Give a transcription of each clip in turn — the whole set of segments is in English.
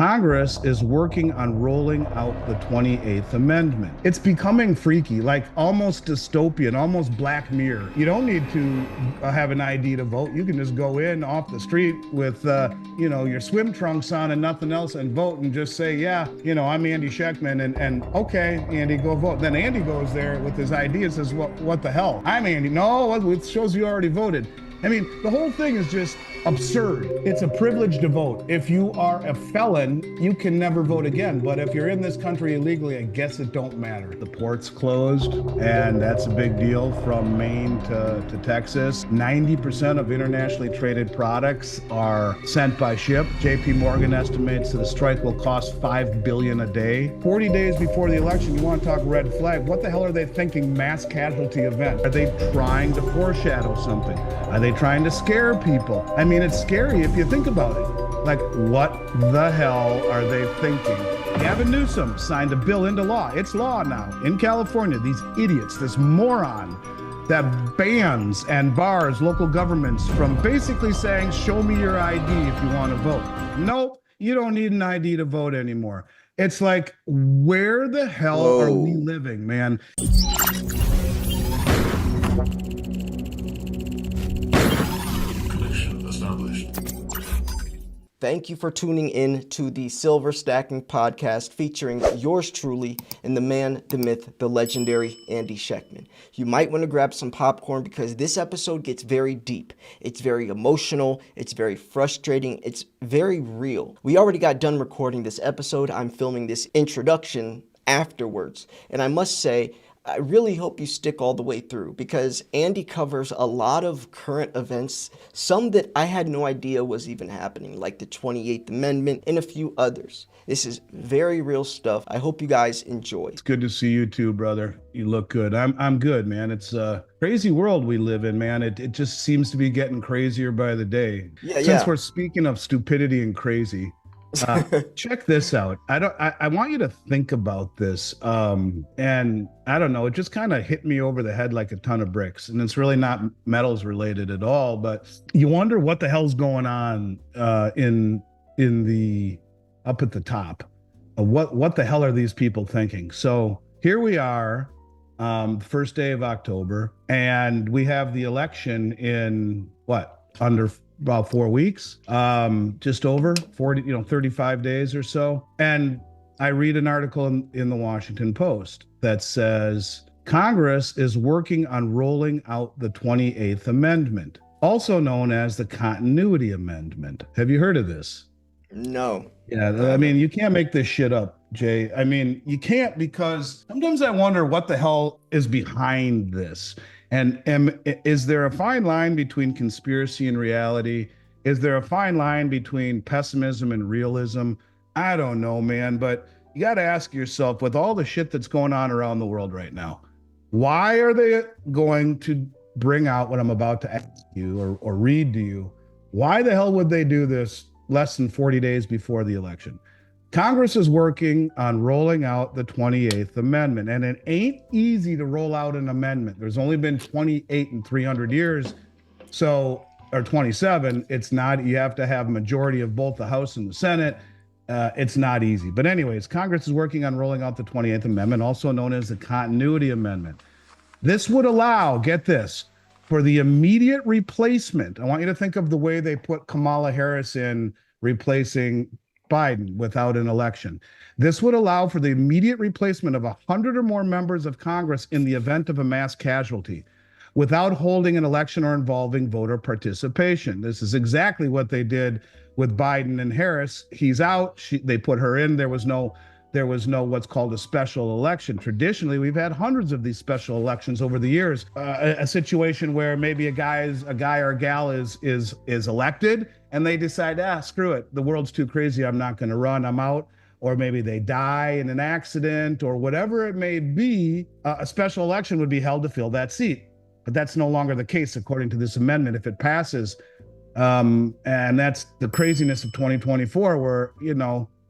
Congress is working on rolling out the 28th Amendment. It's becoming freaky, like almost dystopian, almost Black Mirror. You don't need to have an ID to vote. You can just go in off the street with, your swim trunks on and nothing else and vote and just say, yeah, I'm Andy Schechtman and okay, Andy, go vote. Then Andy goes there with his ID and says, what the hell? I'm Andy. No, it shows you already voted. I mean, the whole thing is just absurd. It's a privilege to vote. If you are a felon, you can never vote again. But if you're in this country illegally, I guess it don't matter. The port's closed, and that's a big deal from Maine to Texas. 90% of internationally traded products are sent by ship. JP Morgan estimates that a strike will cost $5 billion a day. 40 days before the election, you want to talk red flag. What the hell are they thinking mass casualty event? Are they trying to foreshadow something? Are they trying to scare people? I mean, it's scary if you think about it. Like, what the hell are they thinking? Gavin Newsom signed a bill into law. It's law now in California. These idiots, this moron that bans and bars local governments from basically saying, show me your ID if you want to vote. Nope, you don't need an ID to vote anymore. It's like, where the hell are we living, man? Thank you for tuning in to the Silver Stacking Podcast featuring yours truly and the man, the myth, the legendary Andy Schechtman. You might want to grab some popcorn because this episode gets very deep. It's very emotional. It's very frustrating. It's very real. We already got done recording this episode. I'm filming this introduction afterwards. And I must say, I really hope you stick all the way through because Andy covers a lot of current events, some that I had no idea was even happening, like the 28th Amendment and a few others. This is very real stuff. I hope you guys enjoy. It's good to see you too, brother. You look good. I'm good, man. It's a crazy world we live in, man. It just seems to be getting crazier by the day. Since we're speaking of stupidity and crazy, check this out. I want you to think about this. And I don't know, it just kind of hit me over the head like a ton of bricks. And it's really not metals related at all, but you wonder what the hell's going on in the up at the top. What the hell are these people thinking? So here we are, first day of October, and we have the election in under about 4 weeks, just over 40, 35 days or so. And I read an article in the Washington Post that says Congress is working on rolling out the 28th Amendment, also known as the Continuity Amendment. Have you heard of this? No. Yeah, I mean, you can't make this shit up, Jay. I mean, you can't, because sometimes I wonder what the hell is behind this. And is there a fine line between conspiracy and reality? Is there a fine line between pessimism and realism? I don't know, man, but you got to ask yourself, with all the shit that's going on around the world right now, why are they going to bring out what I'm about to ask you or read to you? Why the hell would they do this less than 40 days before the election? Congress is working on rolling out the 28th Amendment, and it ain't easy to roll out an amendment. There's only been 28 in 300 years, or 27. It's not, you have to have a majority of both the House and the Senate. It's not easy. But anyways, Congress is working on rolling out the 28th Amendment, also known as the Continuity Amendment. This would allow, get this, for the immediate replacement. I want you to think of the way they put Kamala Harris in replacing Biden without an election. This would allow for the immediate replacement of 100 or more members of Congress in the event of a mass casualty without holding an election or involving voter participation. This is exactly what they did with Biden and Harris. He's out. They put her in. There was no what's called a special election. Traditionally, we've had hundreds of these special elections over the years. A situation where maybe a guy or a gal is elected, and they decide, screw it, the world's too crazy, I'm not going to run, I'm out. Or maybe they die in an accident, or whatever it may be. A special election would be held to fill that seat. But that's no longer the case, according to this amendment, if it passes. And that's the craziness of 2024, where,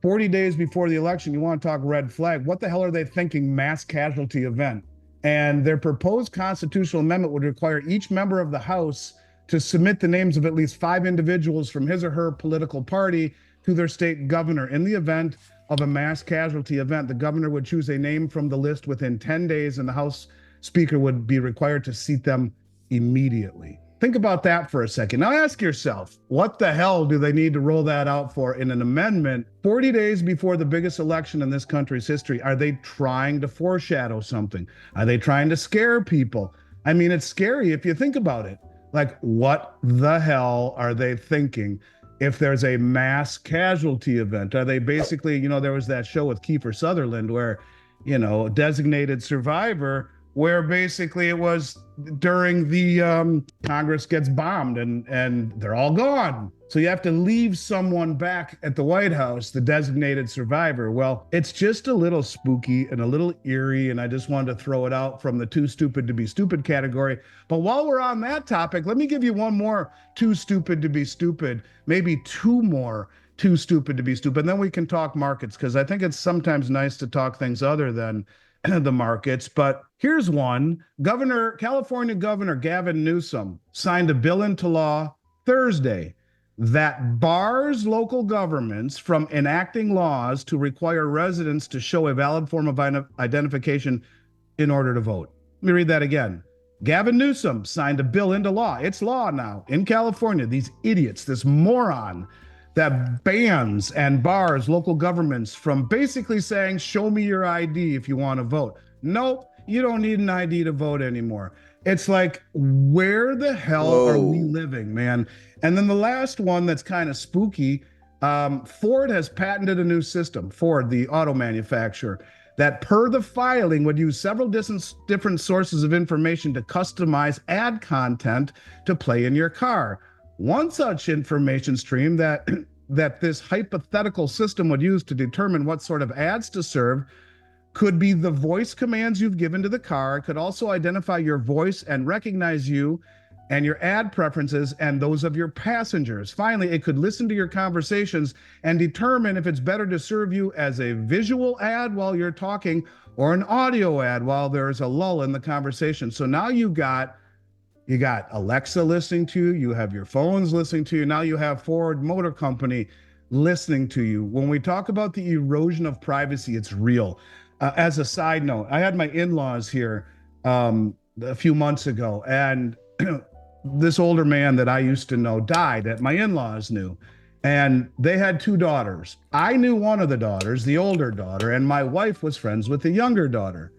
40 days before the election, you want to talk red flag. What the hell are they thinking mass casualty event? And their proposed constitutional amendment would require each member of the House to submit the names of at least 5 individuals from his or her political party to their state governor. In the event of a mass casualty event, the governor would choose a name from the list within 10 days, and the House Speaker would be required to seat them immediately. Think about that for a second. Now ask yourself, what the hell do they need to roll that out for in an amendment 40 days before the biggest election in this country's history? Are they trying to foreshadow something? Are they trying to scare people? I mean, it's scary if you think about it. Like, what the hell are they thinking if there's a mass casualty event? Are they basically, there was that show with Kiefer Sutherland where, designated survivor, where basically it was during the Congress gets bombed and they're all gone. So you have to leave someone back at the White House, the designated survivor. Well, it's just a little spooky and a little eerie, and I just wanted to throw it out from the too stupid to be stupid category. But while we're on that topic, let me give you one more too stupid to be stupid, maybe two more too stupid to be stupid. And then we can talk markets, because I think it's sometimes nice to talk things other than the markets. But here's one. California Governor Gavin Newsom signed a bill into law Thursday that bars local governments from enacting laws to require residents to show a valid form of identification in order to vote. Let me read that again. Gavin Newsom signed a bill into law. It's law now in California. These idiots, this moron that bans and bars local governments from basically saying, show me your ID if you want to vote. Nope, you don't need an ID to vote anymore. It's like, where the hell are we living, man? And then the last one that's kind of spooky, Ford has patented a new system, Ford, the auto manufacturer, that per the filing would use several different sources of information to customize ad content to play in your car. One such information stream that this hypothetical system would use to determine what sort of ads to serve could be the voice commands you've given to the car. It could also identify your voice and recognize you and your ad preferences and those of your passengers. Finally, it could listen to your conversations and determine if it's better to serve you as a visual ad while you're talking or an audio ad while there's a lull in the conversation. So now you got Alexa listening to you, you have your phones listening to you, now you have Ford Motor Company listening to you. When we talk about the erosion of privacy, it's real. As a side note, I had my in-laws here a few months ago, and this older man that I used to know died that my in-laws knew. And they had two daughters. I knew one of the daughters, the older daughter, and my wife was friends with the younger daughter.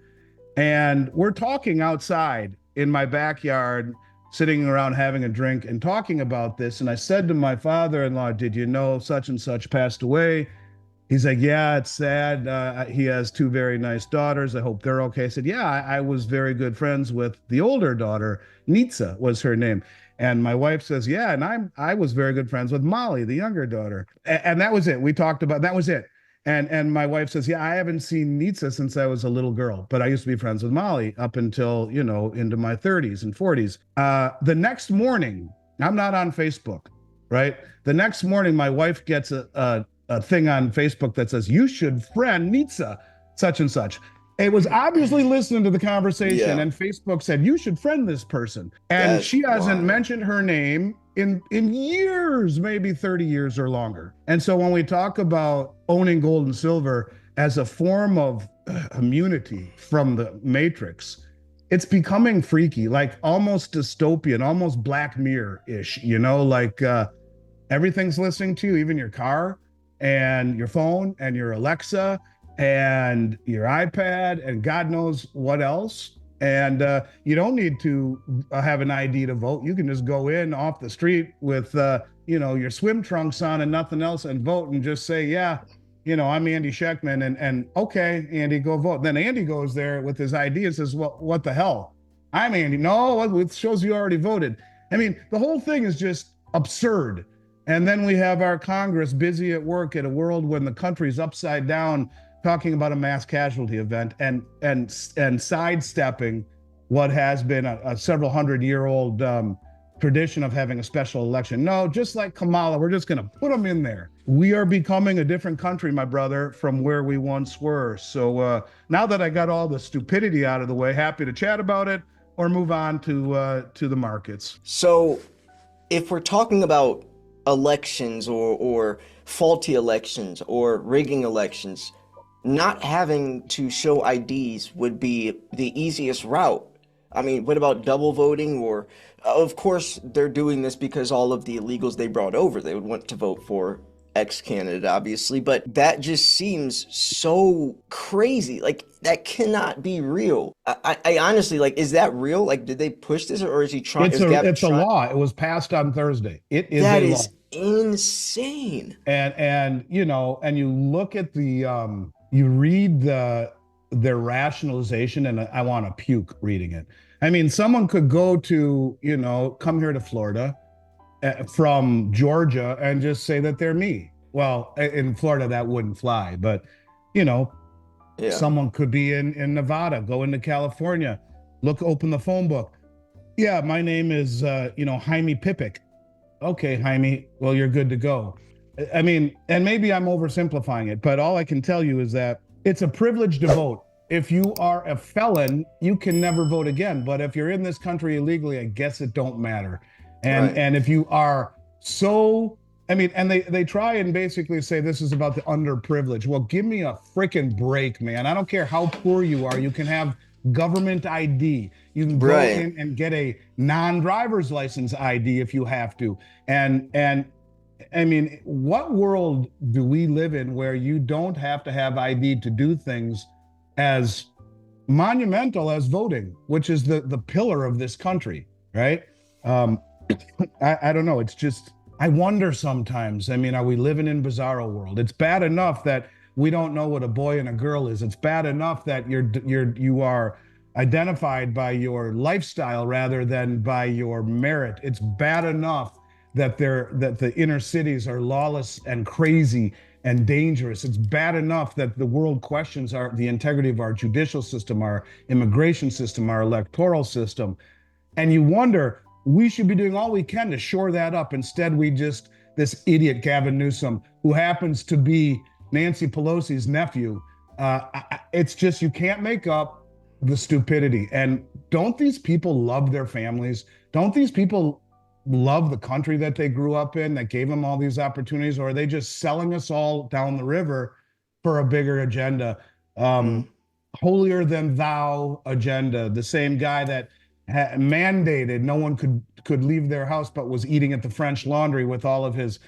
And we're talking outside in my backyard, sitting around having a drink and talking about this. And I said to my father-in-law, did you know such and such passed away? He's like, yeah, it's sad. He has two very nice daughters. I hope they're okay. I said, yeah, I was very good friends with the older daughter. Nitsa was her name. And my wife says, yeah, and I was very good friends with Molly, the younger daughter. And that was it. We talked about, that was it. And my wife says, yeah, I haven't seen Nitsa since I was a little girl, but I used to be friends with Molly up until, into my 30s and 40s. The next morning, I'm not on Facebook, right? The next morning, my wife gets a thing on Facebook that says, you should friend Nitsa, such and such. It was obviously listening to the conversation, and Facebook said, you should friend this person. And she hasn't mentioned her name in years, maybe 30 years or longer. And so when we talk about owning gold and silver as a form of immunity from the matrix, it's becoming freaky, like almost dystopian, almost Black Mirror-ish, like everything's listening to you, even your car and your phone and your Alexa and your iPad and God knows what else. And you don't need to have an ID to vote. You can just go in off the street with, your swim trunks on and nothing else and vote and just say, yeah, I'm Andy Schechtman. And okay, Andy, go vote. Then Andy goes there with his ID and says, well, what the hell? I'm Andy. No, it shows you already voted. I mean, the whole thing is just absurd. And then we have our Congress busy at work in a world when the country's upside down, talking about a mass casualty event and sidestepping what has been a several hundred-year-old tradition of having a special election. No, just like Kamala, we're just going to put them in there. We are becoming a different country, my brother, from where we once were. So now that I got all the stupidity out of the way, happy to chat about it or move on to the markets. So if we're talking about elections or faulty elections or rigging elections, not having to show IDs would be the easiest route. I mean, what about double voting? Or, of course, they're doing this because all of the illegals they brought over, they would want to vote for X candidate, obviously, but that just seems so crazy. Like, that cannot be real. I honestly, like, is that real? Like, did they push this, or is he trying? Is Gavin It's a trying? law. It was passed on Thursday. It is That a law. is insane. And you know, and you look at the you read their rationalization, and I want to puke reading it. I mean, someone could go to, you know, come here to Florida from Georgia and just say that they're me. Well, in Florida that wouldn't fly, but you know, Yeah. someone could be in Nevada, go into California, open the phone book. Yeah, my name is you know, Jaime Pipic. Okay, Jaime, well, you're good to go. I mean, and maybe I'm oversimplifying it, but all I can tell you is that it's a privilege to vote. If you are a felon, you can never vote again. But if you're in this country illegally, I guess it don't matter. Right. And if you are so, I mean, and they try and basically say this is about the underprivileged. Well, give me a freaking break, man. I don't care how poor you are. You can have government ID. You can go Right. in and get a non-driver's license ID if you have to. And I mean, what world do we live in where you don't have to have ID to do things as monumental as voting, which is the pillar of this country, right? Um, I don't know. It's just, I wonder sometimes. I mean, are we living in bizarro world? It's bad enough that we don't know what a boy and a girl is. It's bad enough that you are identified by your lifestyle rather than by your merit. It's bad enough that the inner cities are lawless and crazy and dangerous. It's bad enough that the world questions the integrity of our judicial system, our immigration system, our electoral system. And you wonder, we should be doing all we can to shore that up. Instead, this idiot Gavin Newsom, who happens to be Nancy Pelosi's nephew, it's just, you can't make up the stupidity. And don't these people love their families? Don't these people love the country that they grew up in, that gave them all these opportunities? Or are they just selling us all down the river for a bigger agenda? Mm. Holier than thou agenda. The same guy that mandated no one could leave their house but was eating at the French Laundry with all of his,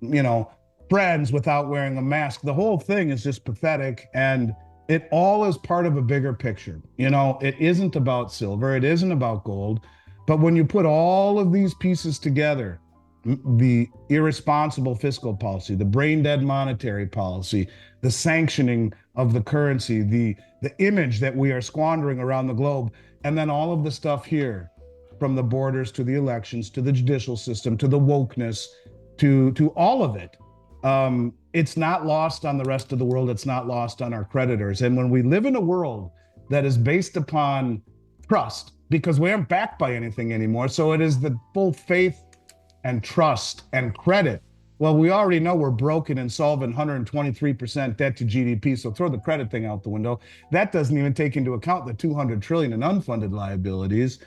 you know, friends without wearing a mask. The whole thing is just pathetic, and it all is part of a bigger picture. You know, it isn't about silver, it isn't about gold, but when you put all of these pieces together, the irresponsible fiscal policy, the brain dead monetary policy, the sanctioning of the currency, the image that we are squandering around the globe, and then all of the stuff here, from the borders to the elections to the judicial system to the wokeness to all of it. It's not lost on the rest of the world. It's not lost on our creditors. And when we live in a world that is based upon trust, because we aren't backed by anything anymore, so it is the full faith and trust and credit. Well, we already know we're broken and solvent, 123% debt to GDP. So throw the credit thing out the window. That doesn't even take into account the 200 trillion in unfunded liabilities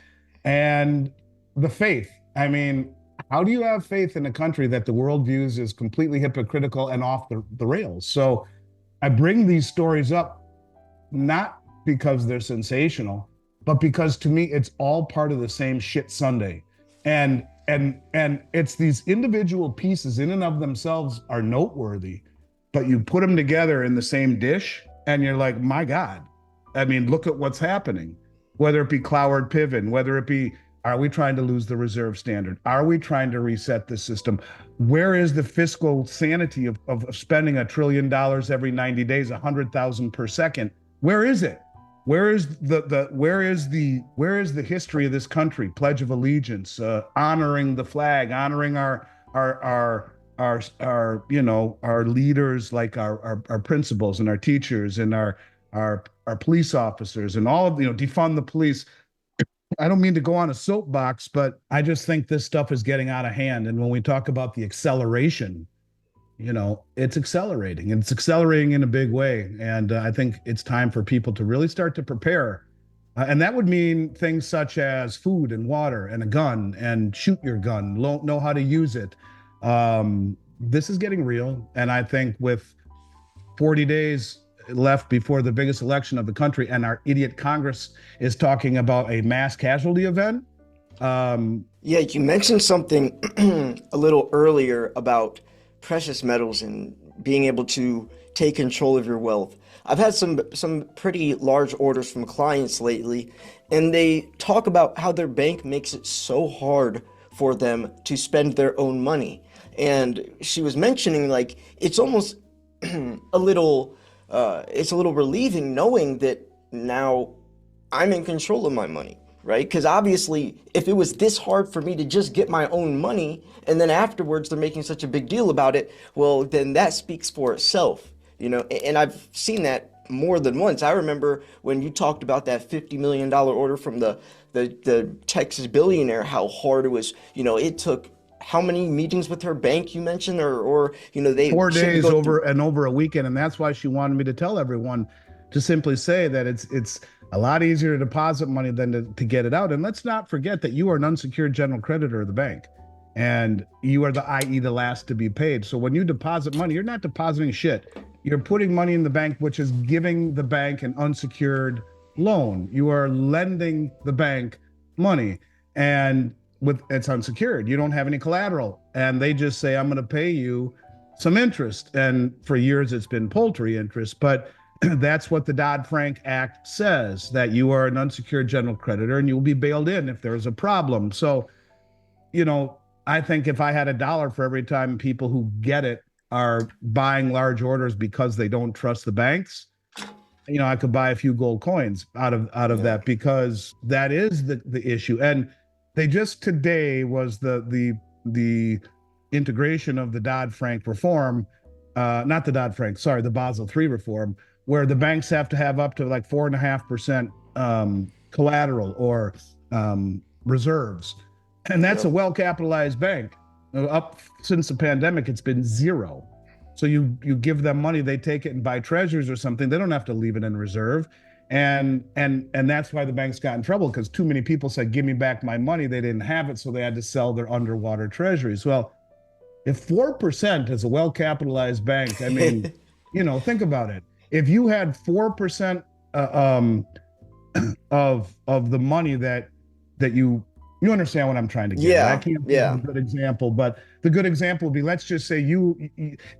and the faith. I mean, how do you have faith in a country that the world views as completely hypocritical and off the rails? So I bring these stories up not because they're sensational, but because to me it's all part of the same shit Sunday. And it's these individual pieces in and of themselves are noteworthy, but you put them together in the same dish and you're like, my God, I mean, look at what's happening. Whether it be Cloward Piven, whether it be, are we trying to lose the reserve standard? Are we trying to reset the system? Where is the fiscal sanity of spending $1 trillion every 90 days, 100,000 per second? Where is it? Where is the history of this country? Pledge of Allegiance, honoring the flag, honoring our you know, our leaders, like our principals and our teachers and our police officers, and all of, you know, defund the police. I don't mean to go on a soapbox, but I just think this stuff is getting out of hand. And when we talk about the acceleration, you know, it's accelerating, and it's accelerating in a big way. And I think it's time for people to really start to prepare. And that would mean things such as food and water and a gun, and shoot your gun, know how to use it. This is getting real. And I think with 40 days left before the biggest election of the country, and our idiot Congress is talking about a mass casualty event. Yeah, you mentioned something a little earlier about precious metals and being able to take control of your wealth. I've had some pretty large orders from clients lately, and they talk about how their bank makes it so hard for them to spend their own money. And she was mentioning like it's almost a little it's a little relieving knowing that now I'm in control of my money, right? Because obviously, if it was this hard for me to just get my own money, and then afterwards they're making such a big deal about it, well, then that speaks for itself, you know? And I've seen that more than once. I remember when you talked about that $50 million order from the Texas billionaire, how hard it was, you know, it took how many meetings with her bank you mentioned, or you know, they 4 days over a weekend. And that's why she wanted me to tell everyone to simply say that it's a lot easier to deposit money than to get it out. And let's not forget that you are an unsecured general creditor of the bank, and you are i.e. the last to be paid. So when you deposit money, you're not depositing shit. You're putting money in the bank, which is giving the bank an unsecured loan. You are lending the bank money, and it's unsecured. You don't have any collateral, and they just say, I'm going to pay you some interest. And for years it's been poultry interest, but that's what the Dodd-Frank Act says, that you are an unsecured general creditor and you will be bailed in if there's a problem. So, you know, I think if I had $1 for every time people who get it are buying large orders because they don't trust the banks, you know, I could buy a few gold coins out of that, because that is the issue. And they just today was the integration of the Dodd-Frank reform, not the Dodd-Frank, sorry, the Basel III reform, where the banks have to have up to like 4.5% collateral or reserves. And that's a well-capitalized bank. Up since the pandemic, it's been zero. So you give them money, they take it and buy treasuries or something. They don't have to leave it in reserve. And that's why the banks got in trouble, because too many people said, give me back my money. They didn't have it, so they had to sell their underwater treasuries. Well, if 4% is a well-capitalized bank, I mean, you know, think about it. If you had 4% of the money that you understand what I'm trying to get. Yeah, I can't give a good example, but the good example would be, let's just say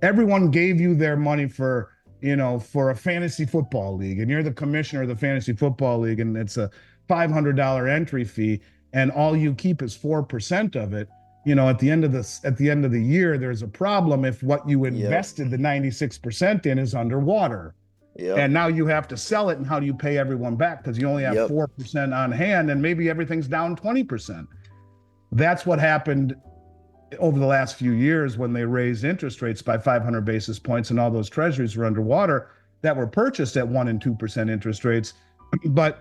everyone gave you their money for a fantasy football league, and you're the commissioner of the fantasy football league, and it's a $500 entry fee, and all you keep is 4% of it. You know, at the end of the year, there's a problem if what you invested the 96% in is underwater. Yep. And now you have to sell it, and how do you pay everyone back? Because you only have 4% on hand, and maybe everything's down 20%. That's what happened over the last few years when they raised interest rates by 500 basis points, and all those treasuries were underwater that were purchased at 1% and 2% interest rates. But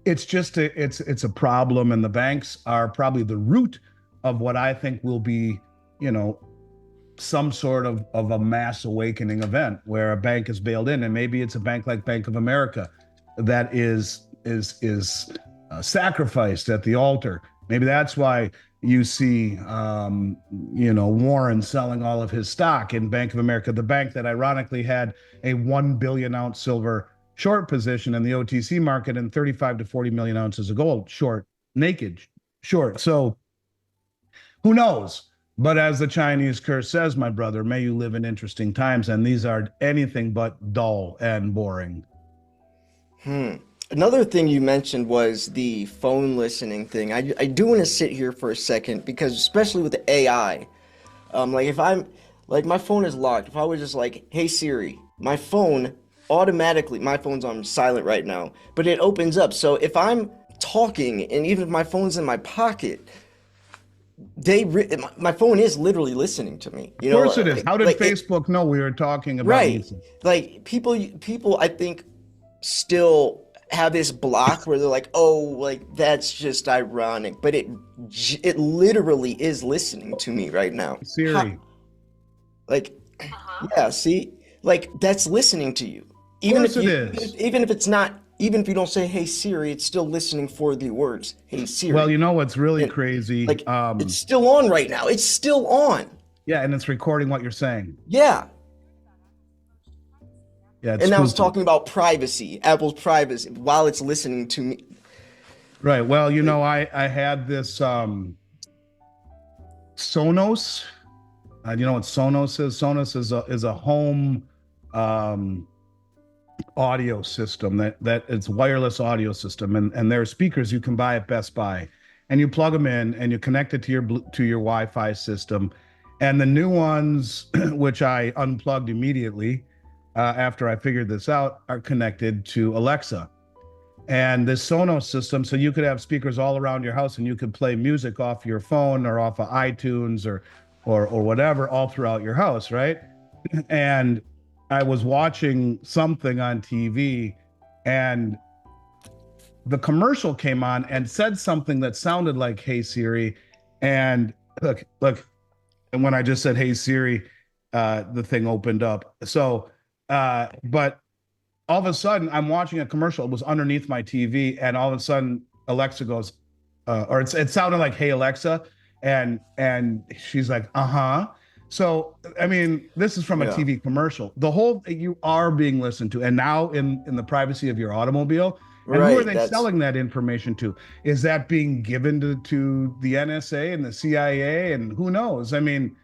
it's just it's a problem, and the banks are probably the root of what I think will be, you know, some sort of a mass awakening event where a bank is bailed in, and maybe it's a bank like Bank of America that is sacrificed at the altar. Maybe that's why you see, Warren selling all of his stock in Bank of America, the bank that ironically had a 1 billion ounce silver short position in the OTC market and 35 to 40 million ounces of gold short, naked short. So who knows? But as the Chinese curse says, my brother, may you live in interesting times. And these are anything but dull and boring. Another thing you mentioned was the phone listening thing. I do want to sit here for a second, because especially with the AI, like if I'm like, my phone is locked. If I was just like, hey Siri, my phone automatically, my phone's on silent right now, but it opens up. So if I'm talking, and even if my phone's in my pocket, my phone is literally listening to me. You know, of course it is. How did Facebook know we were talking about? Right. Like people, I think, still have this block where they're like, oh, like that's just ironic, but it literally is listening to me right now. Siri. Yeah, see, like that's listening to you. Even if it's not. Even if you don't say, hey, Siri, it's still listening for the words, hey, Siri. Well, you know what's really crazy? Like, it's still on right now. It's still on. Yeah, and it's recording what you're saying. Yeah. Yeah, it's And now it's spooky. talking about privacy, Apple's privacy, while it's listening to me. Right. Well, Like, I had this Sonos. You know what Sonos is? Sonos is a home um, audio system that it's wireless audio system, and there are speakers you can buy at Best Buy, and you plug them in and you connect it to your Wi-Fi system, and the new ones, which I unplugged immediately after I figured this out, are connected to Alexa. And this Sonos system, so you could have speakers all around your house and you could play music off your phone or off of iTunes or whatever all throughout your house, right? And I was watching something on TV and the commercial came on and said something that sounded like "Hey Siri," and look, and when I just said "Hey Siri," the thing opened up. So, but all of a sudden I'm watching a commercial. It was underneath my TV, and all of a sudden Alexa goes, or it sounded like "Hey Alexa," and she's like, "Uh-huh." So I mean, this is from a yeah. TV commercial. The whole you are being listened to, and now in the privacy of your automobile. And who are Right. they That's selling that information to? Is that being given to the NSA and the CIA? And who knows? I mean,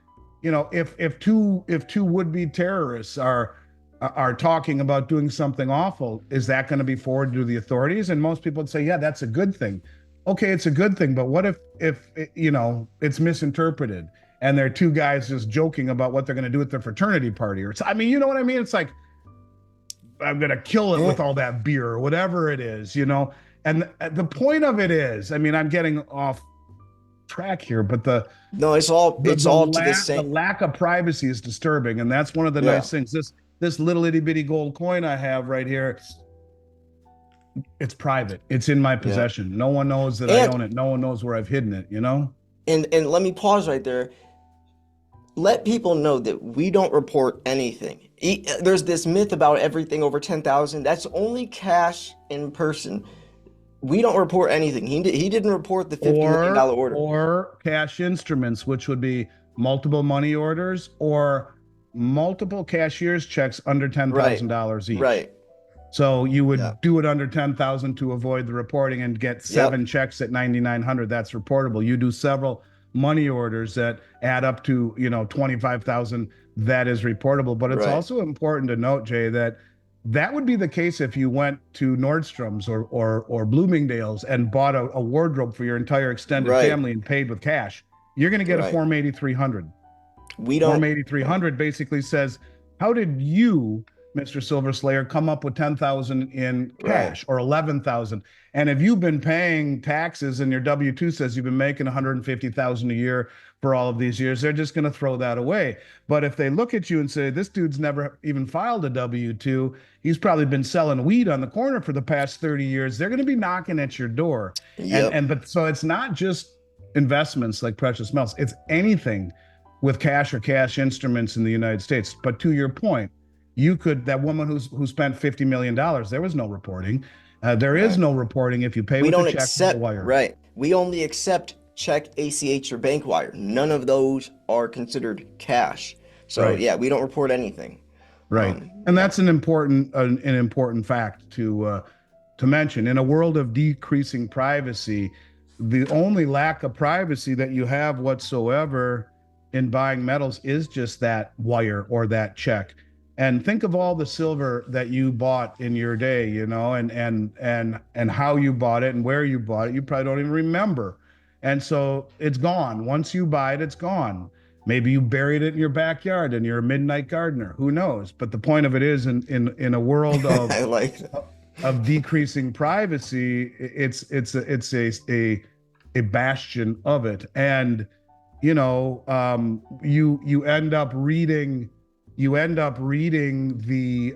if two would-be terrorists are talking about doing something awful, is that going to be forwarded to the authorities? And most people would say, yeah, that's a good thing. Okay, it's a good thing, but what if it's misinterpreted and there are two guys just joking about what they're going to do at their fraternity party? Or I mean, you know what I mean? It's like I'm going to kill it eh, with all that beer or whatever it is. And the point of it is, I mean, I'm getting off track here, but the no, it's all the it's the all to the lack the same. lack of privacy is disturbing, and that's one of the Yeah. nice things. This little itty bitty gold coin I have right here, it's private. It's in my Yeah. possession. No one knows that I And own it. No one knows where I've hidden it. and let me pause right there. Let people know that we don't report anything. There's this myth about everything over 10,000. That's only cash in person. We don't report anything. He didn't report the $50 million Or order. or cash instruments, which would be multiple money orders or multiple cashier's checks under ten Right. thousand dollars each. Right. So you Yeah. would do it under 10,000 to avoid the reporting and get Yep. 7 checks at 9,900. That's reportable. You do several money orders that add up to, 25,000. That is reportable. But it's Right. also important to note, Jay, that would be the case if you went to Nordstrom's or Bloomingdale's and bought a wardrobe for your entire extended Right. family and paid with cash. You're going to get a Right. Form 8300. We Form don't. Yeah. 8300 basically says, how did you, Mr. Silver Slayer, come up with 10,000 in Right. cash or 11,000? And if you've been paying taxes and your W-2 says you've been making 150,000 a year for all of these years, they're just going to throw that away. But if they look at you and say, this dude's never even filed a W-2, he's probably been selling weed on the corner for the past 30 years, they're going to be knocking at your door. Yep. But so it's not just investments like precious metals, it's anything with cash or cash instruments in the United States. But to your point, that woman who spent $50 million, there was no reporting. There is Right. no reporting if you pay We with a don't check or a accept. wire. Right. We only accept check, ACH, or bank wire. None of those are considered cash. So Right. yeah, we don't report anything. Right. And Yeah. that's an important fact to mention. In a world of decreasing privacy, the only lack of privacy that you have whatsoever in buying metals is just that wire or that check. And think of all the silver that you bought in your day, and how you bought it and where you bought it. You probably don't even remember. And so it's gone. Once you buy it, it's gone. Maybe you buried it in your backyard and you're a midnight gardener. Who knows? But the point of it is, in a world of I like that. of decreasing privacy, it's a bastion of it. And you end up reading the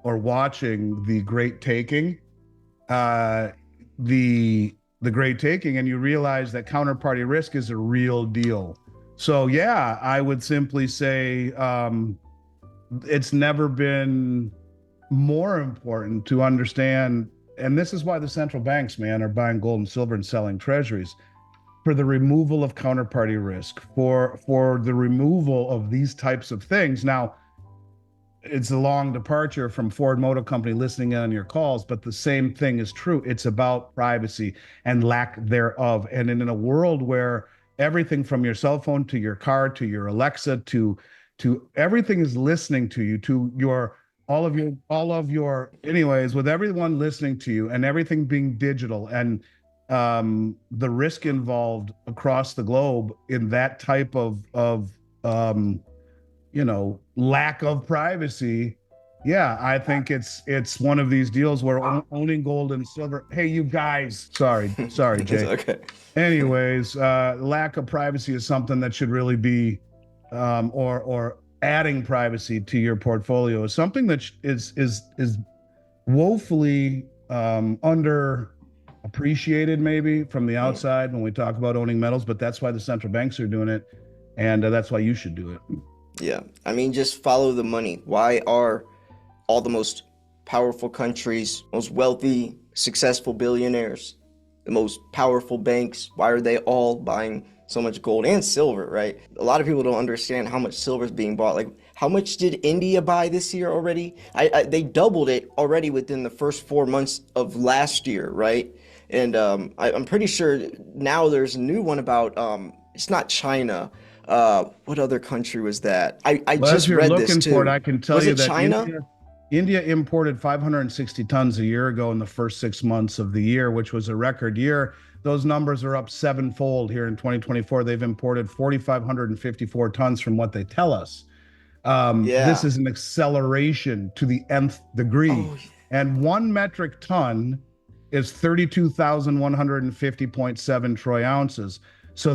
or watching the Great Taking, uh, the Great Taking, and you realize that counterparty risk is a real deal. So yeah, I would simply say it's never been more important to understand, and this is why the central banks, man, are buying gold and silver and selling treasuries. for the removal of counterparty risk, for the removal of these types of things. Now, it's a long departure from Ford Motor Company listening in on your calls, but the same thing is true. It's about privacy and lack thereof. And in a world where everything from your cell phone to your car to your Alexa to everything is listening to you, to your all of your anyways, with everyone listening to you and everything being digital and the risk involved across the globe in that type of lack of privacy. Yeah, I think it's one of these deals where owning gold and silver. Hey, you guys, sorry, It's Jay. okay. Anyways, lack of privacy is something that should really be, or adding privacy to your portfolio is something that is woefully under appreciated maybe from the outside when we talk about owning metals, but that's why the central banks are doing it, and that's why you should do it. Yeah. I mean, just follow the money. Why are all the most powerful countries, most wealthy, successful billionaires, the most powerful banks, why are they all buying so much gold and silver, right? A lot of people don't understand how much silver is being bought. Like, how much did India buy this year already? They doubled it already within the first 4 months of last year, right? And I'm pretty sure now there's a new one about, it's not China. What other country was that? I Well, as just you're read this looking for it, too. I can tell Was you it that China? India imported 560 tons a year ago in the first 6 months of the year, which was a record year. Those numbers are up sevenfold here in 2024. They've imported 4,554 tons from what they tell us. This Yeah. is an acceleration to the nth degree. Oh, And 1 metric ton is 32,150.7 troy ounces. So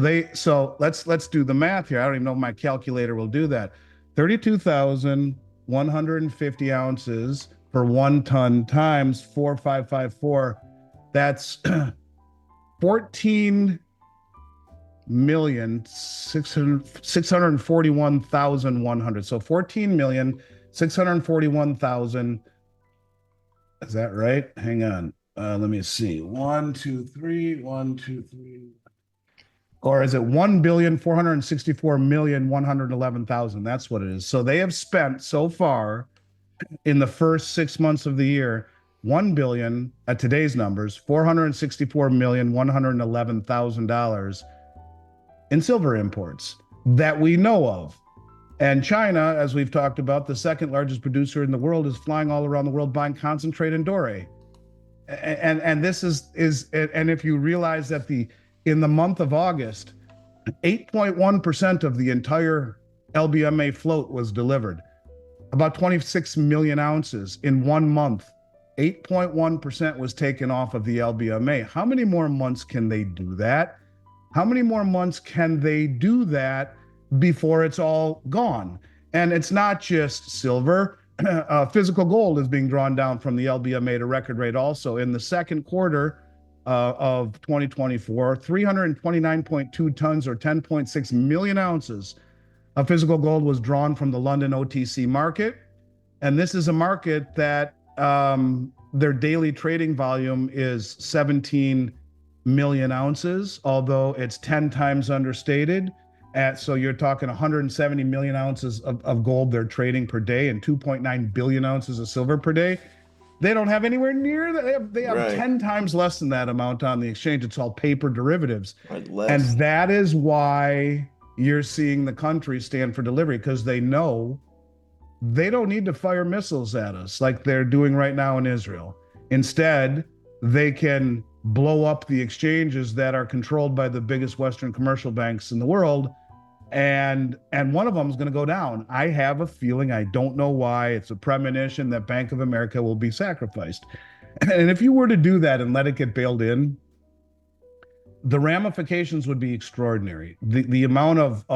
let's do the math here. I don't even know if my calculator will do that. 32,150 ounces for 1 ton times 4,554. That's 14,641,100. So 14,641,000. Is that right? Hang on. Let me see. One, two, three. One, two, three. Or is it 1,464,111,000? That's what it is. So they have spent so far in the first 6 months of the year 1 billion at today's numbers, $464,111,000 in silver imports that we know of. And China, as we've talked about, the second largest producer in the world, is flying all around the world buying concentrate and doré. And this is and if you realize that in the month of August, 8.1% of the entire LBMA float was delivered, about 26 million ounces in 1 month. 8.1% was taken off of the LBMA. How many more months can they do that? How many more months can they do that before it's all gone? And it's not just silver. Physical gold is being drawn down from the LBMA to record rate also. In the second quarter of 2024, 329.2 tons or 10.6 million ounces of physical gold was drawn from the London OTC market. And this is a market that their daily trading volume is 17 million ounces, although it's 10 times understated. So you're talking 170 million ounces of gold they're trading per day and 2.9 billion ounces of silver per day. They don't have anywhere near that. They have right. 10 times less than that amount on the exchange. It's all paper derivatives. Less. And that is why you're seeing the country stand for delivery, because they know they don't need to fire missiles at us like they're doing right now in Israel. Instead, they can blow up the exchanges that are controlled by the biggest Western commercial banks in the world, and one of them is going to go down. I have a feeling, I don't know why, it's a premonition that Bank of America will be sacrificed. And if you were to do that and let it get bailed in, the ramifications would be extraordinary. The amount of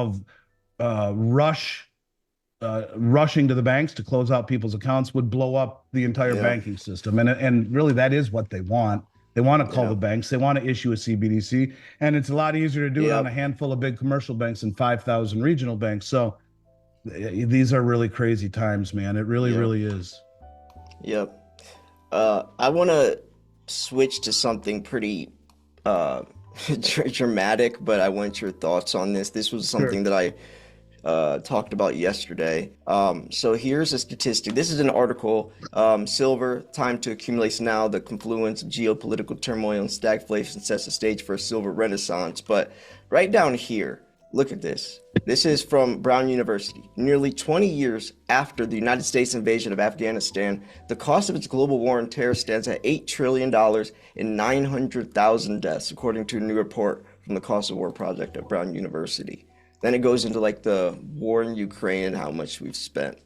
rushing to the banks to close out people's accounts would blow up the entire banking system. And really, that is what they want. They want to call the banks. They want to issue a CBDC. And it's a lot easier to do it on a handful of big commercial banks than 5,000 regional banks. So these are really crazy times, man. It really, really is. Yep. I want to switch to something pretty dramatic, but I want your thoughts on this. This was Sure. something that I talked about yesterday. So here's a statistic. This is an article. Silver, time to accumulate now. The confluence of geopolitical turmoil and stagflation sets the stage for a silver renaissance. But right down here, look at this. This is from Brown University. Nearly 20 years after the United States invasion of Afghanistan, the cost of its global war on terror stands at $8 trillion and 900,000 deaths, according to a new report from the Cost of War Project at Brown University. Then it goes into like the war in Ukraine and how much we've spent.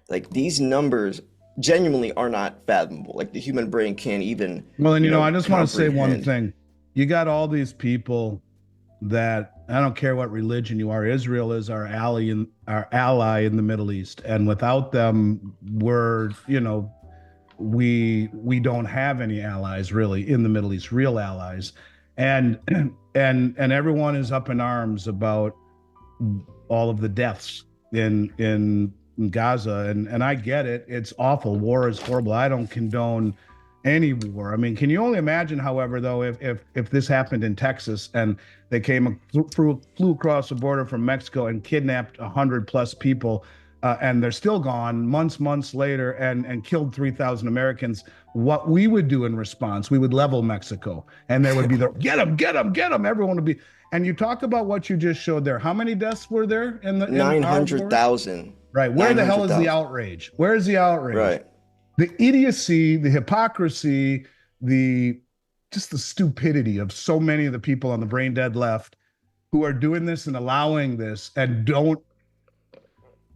Like these numbers genuinely are not fathomable. Like the human brain can't even, Well, and I just want to say one comprehend. thing. You got all these people that I don't care what religion you are. Israel is our ally in the Middle East, and without them, we don't have any allies really in the Middle East, real allies, and and everyone is up in arms about all of the deaths in Gaza, and I get it. It's awful. War is horrible. I don't condone any war. I mean, can you only imagine, however, though, if this happened in Texas and they flew across the border from Mexico and kidnapped 100+ people, and they're still gone months later and killed 3,000 Americans, what we would do in response? We would level Mexico, and there would be the get them, get them, get them. Everyone would be. And you talk about what you just showed there. How many deaths were there in our wars? 900,000. Right. Where the hell is the outrage? Where is the outrage? Right. The idiocy, the hypocrisy, just the stupidity of so many of the people on the brain dead left who are doing this and allowing this and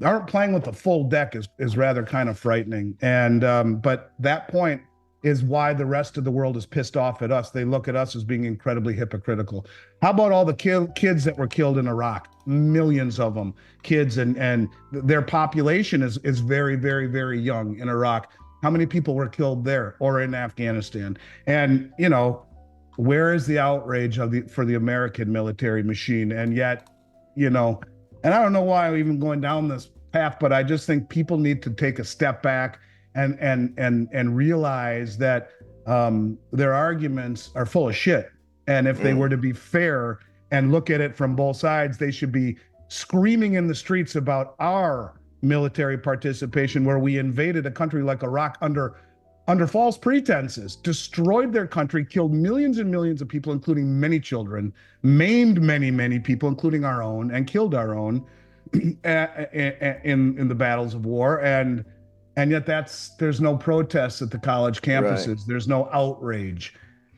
aren't playing with the full deck is rather kind of frightening. And but that point is why the rest of the world is pissed off at us. They look at us as being incredibly hypocritical. How about all the kids that were killed in Iraq? Millions of them, kids, and their population is very, very, very young in Iraq. How many people were killed there or in Afghanistan? And where is the outrage for the American military machine? And yet, and I don't know why I'm even going down this path, but I just think people need to take a step back and realize that their arguments are full of shit. And if they were to be fair and look at it from both sides, they should be screaming in the streets about our military participation, where we invaded a country like Iraq under false pretenses, destroyed their country, killed millions and millions of people, including many children, maimed many people, including our own, and killed our own in the battles of war. And yet there's no protests at the college campuses. Right. There's no outrage.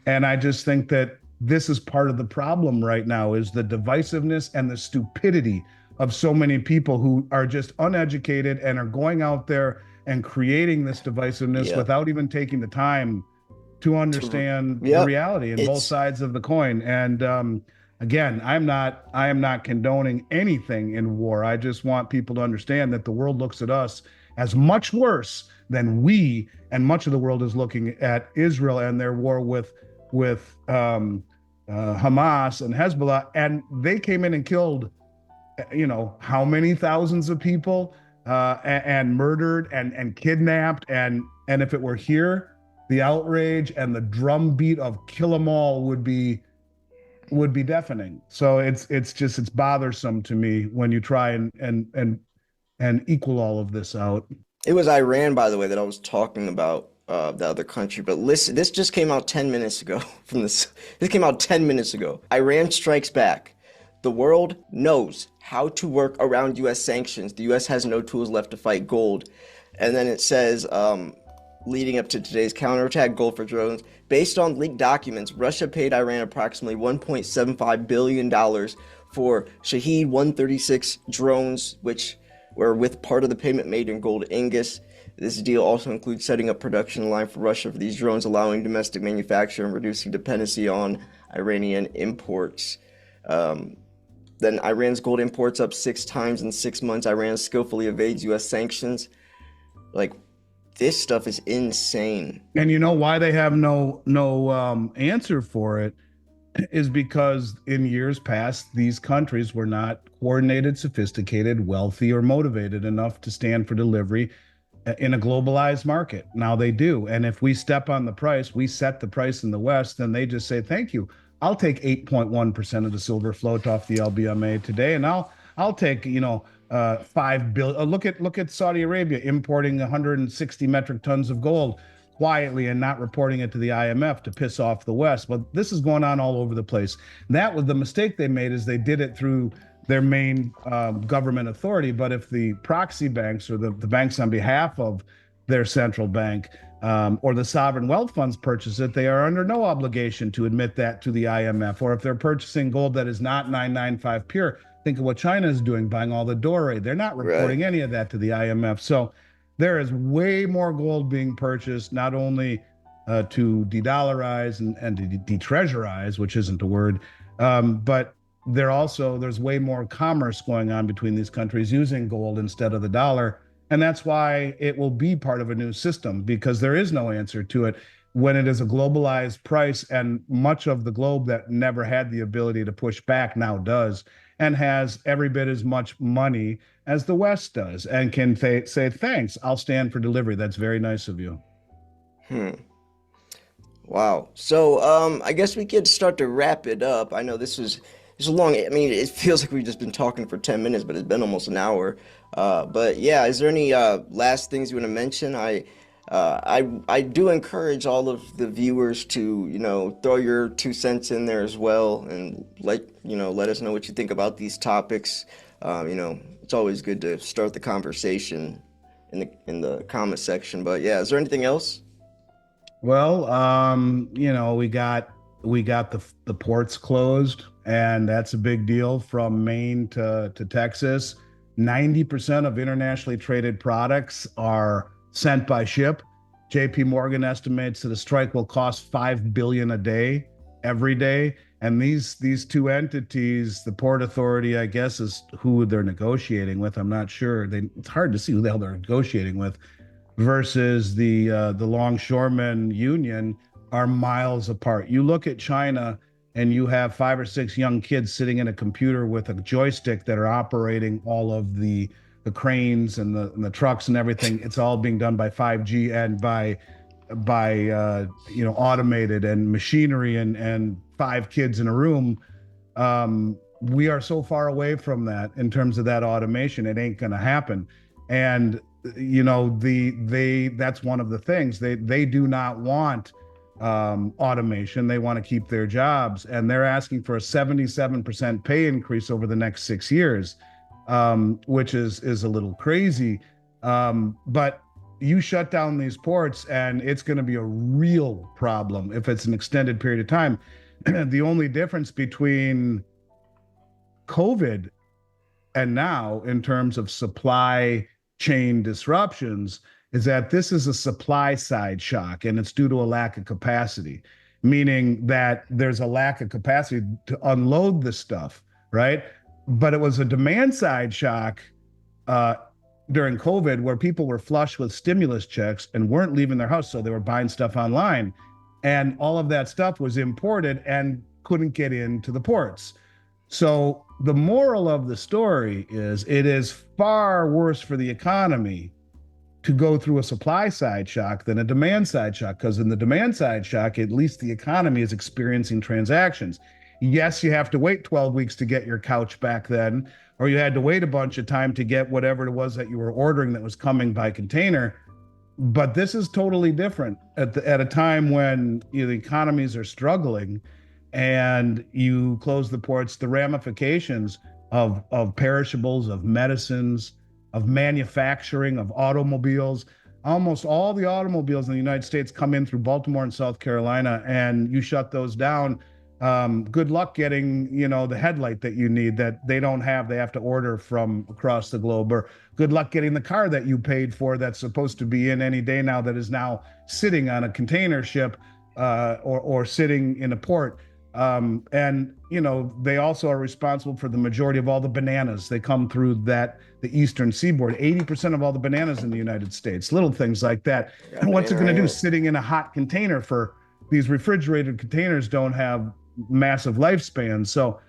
And I just think that this is part of the problem right now, is the divisiveness and the stupidity of so many people who are just uneducated and are going out there and creating this divisiveness without even taking the time to understand the reality in both sides of the coin. And again, I am not condoning anything in war. I just want people to understand that the world looks at us as much worse than we and much of the world is looking at Israel and their war with Hamas and Hezbollah. And they came in and killed, how many thousands of people, and murdered and kidnapped. And if it were here, the outrage and the drumbeat of kill them all would be deafening. So it's bothersome to me when you try and equal all of this out. It was Iran, by the way, that I was talking about, the other country. But listen, this just came out 10 minutes ago from this. This came out 10 minutes ago. Iran strikes back. The world knows how to work around U.S. sanctions. The U.S. has no tools left to fight gold. And then it says, leading up to today's counterattack, gold for drones. Based on leaked documents, Russia paid Iran approximately $1.75 billion for Shahed 136 drones, which were with part of the payment made in gold ingots. This deal also includes setting up production line for Russia for these drones, allowing domestic manufacture and reducing dependency on Iranian imports. Then Iran's gold imports up 6 times in 6 months. Iran skillfully evades U.S. sanctions. Like, this stuff is insane. And you know why they have no answer for it is because in years past, these countries were not coordinated, sophisticated, wealthy, or motivated enough to stand for delivery in a globalized market. Now they do. And if we step on the price, we set the price in the West, then they just say, thank you. I'll take 8.1% of the silver float off the LBMA today, and I'll take 5 billion. Look at Saudi Arabia importing 160 metric tons of gold quietly and not reporting it to the IMF to piss off the West. But this is going on all over the place. That was the mistake they made, is they did it through their main government authority. But if the proxy banks, or the banks on behalf of their central bank, or the sovereign wealth funds purchase it, they are under no obligation to admit that to the IMF. Or if they're purchasing gold that is not 995 pure, think of what China is doing, buying all the doré. They're not reporting any of that to the IMF. So there is way more gold being purchased, not only to de-dollarize and to de-treasurize, which isn't a word, but there's way more commerce going on between these countries using gold instead of the dollar. And that's why it will be part of a new system, because there is no answer to it when it is a globalized price, and much of the globe that never had the ability to push back now does, and has every bit as much money as the West does, and can say, thanks, I'll stand for delivery. That's very nice of you. Wow. So I guess we could start to wrap it up. I know it's a long. I mean, it feels like we've just been talking for 10 minutes, but it's been almost an hour. But yeah, is there any last things you want to mention? I do encourage all of the viewers to, throw your 2 cents in there as well, and let us know what you think about these topics. It's always good to start the conversation in the comment section. But yeah, is there anything else? Well, we got the ports closed, and that's a big deal from Maine to Texas. 90% of internationally traded products are sent by ship. JP Morgan estimates that a strike will cost 5 billion a day, every day. And these two entities, the Port Authority, I guess, is who they're negotiating with. I'm not sure. It's hard to see who the hell they're negotiating with, versus the longshoremen union, are miles apart. You look at China, and you have 5 or 6 young kids sitting in a computer with a joystick that are operating all of the cranes and the trucks and everything. It's all being done by 5G and by automated and machinery, and 5 kids in a room. We are so far away from that in terms of that automation. It ain't going to happen. And that's one of the things. They do not want automation. They want to keep their jobs, and they're asking for a 77% pay increase over the next 6 years, which is a little crazy. But you shut down these ports, and it's going to be a real problem if it's an extended period of time. The only difference between COVID and now, in terms of supply chain disruptions, is that this is a supply side shock, and it's due to a lack of capacity, meaning that there's a lack of capacity to unload the stuff, right? But it was a demand side shock during COVID, where people were flush with stimulus checks and weren't leaving their house, so they were buying stuff online. And all of that stuff was imported and couldn't get into the ports. So the moral of the story is, it is far worse for the economy to go through a supply side shock than a demand side shock, because in the demand side shock, at least the economy is experiencing transactions. Yes, you have to wait 12 weeks to get your couch back then, or you had to wait a bunch of time to get whatever it was that you were ordering that was coming by container. But this is totally different at a time when the economies are struggling, and you close the ports. The ramifications of perishables, of medicines, of manufacturing, of automobiles. Almost all the automobiles in the United States come in through Baltimore and South Carolina, and you shut those down. Good luck getting, the headlight that you need, that they don't have. They have to order from across the globe. Or good luck getting the car that you paid for, that's supposed to be in any day now, that is now sitting on a container ship, or sitting in a port. They also are responsible for the majority of all the bananas. They come through the eastern seaboard. 80% of all the bananas in the United States, little things like that. And what's it going to do? Sitting in a hot container for these refrigerated containers don't have massive lifespans. So,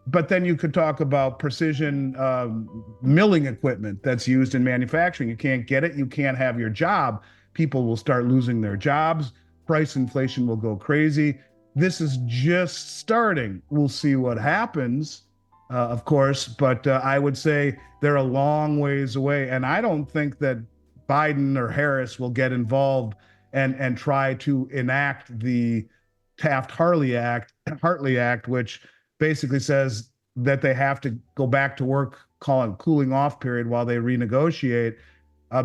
but then you could talk about precision milling equipment that's used in manufacturing. You can't get it. You can't have your job. People will start losing their jobs. Price inflation will go crazy. this is just starting. We'll see what happens, of course, but I would say they're a long ways away. And I don't think that Biden or Harris will get involved and try to enact the Taft-Hartley Act, which basically says that they have to go back to work, call it cooling off period while they renegotiate,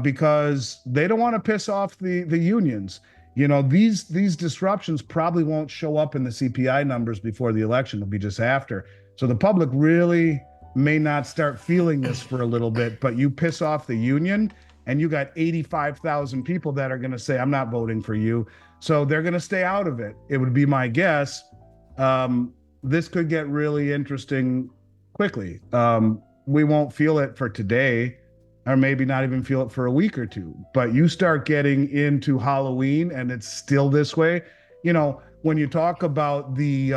because they don't want to piss off the unions. These disruptions probably won't show up in the CPI numbers before the election. It'll be just after. So the public really may not start feeling this for a little bit, but you piss off the union and you got 85,000 people that are going to say, I'm not voting for you. So they're going to stay out of it. It would be my guess. This could get really interesting quickly. We won't feel it for today, or maybe not even feel it for a week or two. But you start getting into Halloween and it's still this way. When you talk about the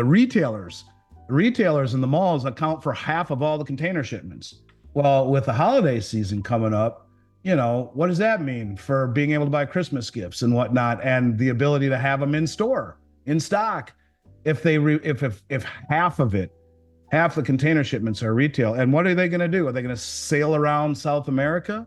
retailers in the malls account for half of all the container shipments. Well, with the holiday season coming up, what does that mean for being able to buy Christmas gifts and whatnot, and the ability to have them in store, in stock? If half the container shipments are retail, and what are they going to do? Are they going to sail around South America,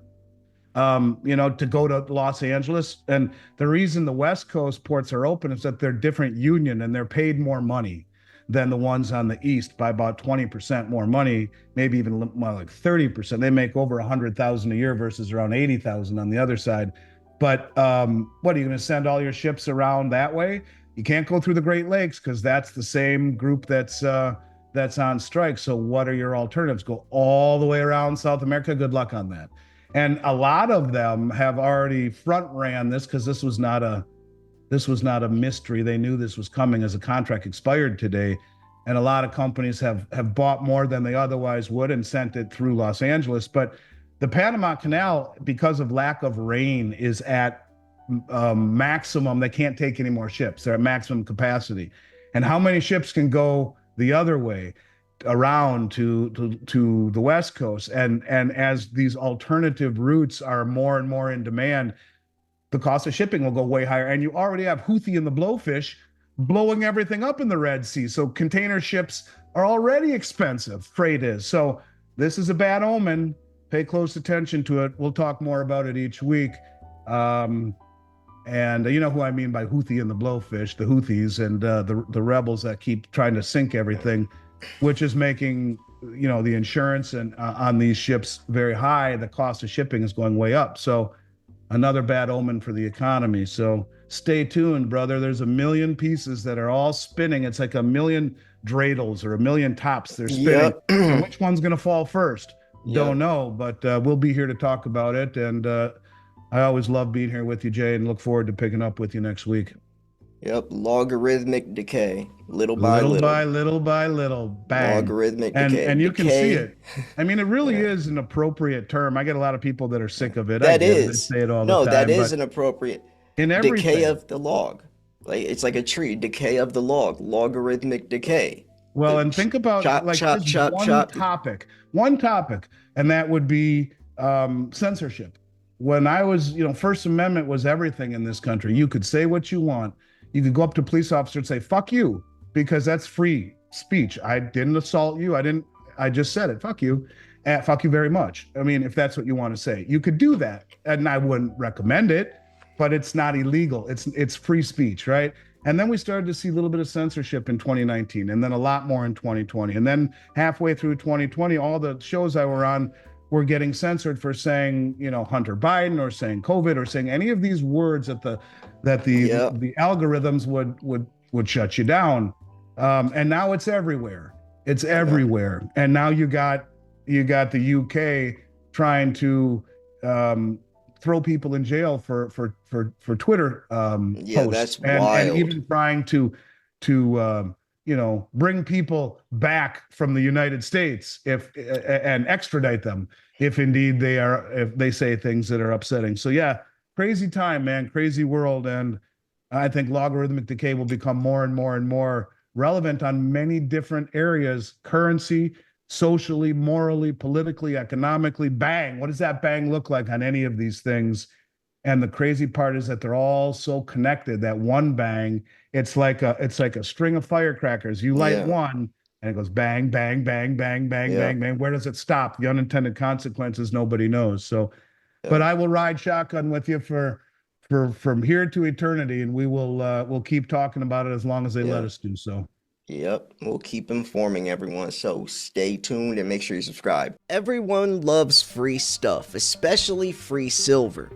to go to Los Angeles? And the reason the West Coast ports are open is that they're different union and they're paid more money than the ones on the East by about 20% more money, maybe even more like 30%. They make over 100,000 a year versus around 80,000 on the other side. But what are you going to send all your ships around that way? You can't go through the Great Lakes because that's the same group that's on strike. So what are your alternatives? Go all the way around South America? Good luck on that. And a lot of them have already front ran this because this was not a mystery. They knew this was coming as a contract expired today. And a lot of companies have bought more than they otherwise would and sent it through Los Angeles. But the Panama Canal, because of lack of rain, is at maximum. They can't take any more ships. They're at maximum capacity. And how many ships can go the other way around to the West Coast? And as these alternative routes are more and more in demand, the cost of shipping will go way higher. And you already have Houthi and the Blowfish blowing everything up in the Red Sea. So container ships are already expensive. Freight is. So this is a bad omen. Pay close attention to it. We'll talk more about it each week. And you know who I mean by Houthi and the Blowfish, the Houthis and the rebels that keep trying to sink everything, which is making, the insurance and on these ships very high. The cost of shipping is going way up. So another bad omen for the economy. So stay tuned, brother. There's a million pieces that are all spinning. It's like a million dreidels or a million tops they're spinning. Yep. Which one's going to fall first? Yep. Don't know, but we'll be here to talk about it. And I always love being here with you, Jay, and look forward to picking up with you next week. Yep, logarithmic decay, little by little, bang. Logarithmic decay. And you can see it. I mean, it really is an appropriate term. I get a lot of people that are sick of it. That is. They say it all the time. No, that is an appropriate. In everything. Decay of the log. It's like a tree. Decay of the log. Logarithmic decay. Well, and think about one topic, and that would be censorship. When I was, First Amendment was everything in this country. You could say what you want. You could go up to a police officer and say, fuck you, because that's free speech. I didn't assault you. I just said it. Fuck you. Fuck you very much. I mean, if that's what you want to say, you could do that. And I wouldn't recommend it, but it's not illegal. It's free speech, right? And then we started to see a little bit of censorship in 2019, and then a lot more in 2020. And then halfway through 2020, all the shows I were on were getting censored for saying, Hunter Biden, or saying COVID, or saying any of these words that the algorithms would shut you down. And now it's everywhere. It's everywhere. And now you got the UK trying to throw people in jail for Twitter posts. That's wild. And even trying to bring people back from the United States and extradite them if indeed if they say things that are upsetting. So yeah, crazy time, man, crazy world. And I think logarithmic decay will become more and more and more relevant on many different areas: currency, socially, morally, politically, economically. Bang. What does that bang look like on any of these things? And the crazy part is that they're all so connected that one bang, it's like a string of firecrackers. You light Yeah. one and it goes bang, bang, bang, bang, bang, Yeah. bang, bang. Where does it stop? The unintended consequences, nobody knows. So, Yeah. but I will ride shotgun with you for from here to eternity, and we'll keep talking about it as long as they let Yeah. us do so. Yep, we'll keep informing everyone, so stay tuned and make sure you subscribe. Everyone loves free stuff, especially free silver.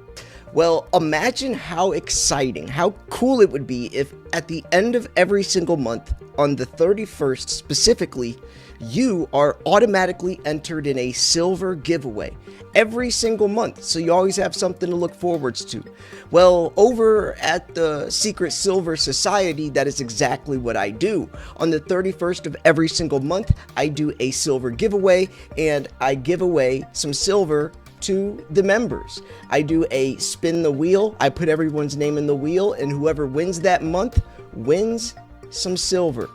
Well, imagine how exciting, how cool it would be if at the end of every single month, on the 31st specifically, you are automatically entered in a silver giveaway every single month, so you always have something to look forwards to. Well, over at the Secret Silver Society, that is exactly what I do. On the 31st of every single month, I do a silver giveaway, and I give away some silver to the members. I do a spin the wheel. I put everyone's name in the wheel, and whoever wins that month wins some silver.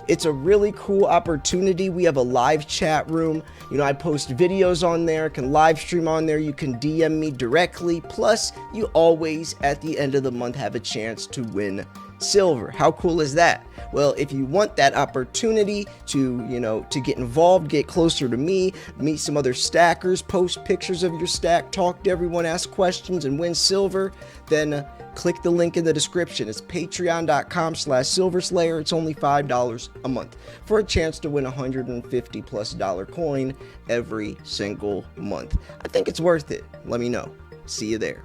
It's a really cool opportunity. We have a live chat room. I post videos on there, can live stream on there. You can DM me directly. Plus, you always, at the end of the month, have a chance to win silver. How cool is that? Well, if you want that opportunity to get involved, get closer to me, meet some other stackers, post pictures of your stack, talk to everyone, ask questions, and win silver, then click the link in the description. It's patreon.com/silverslayer. It's only $5 a month for a chance to win $150+ coin every single month. I think it's worth it. Let me know. See you there.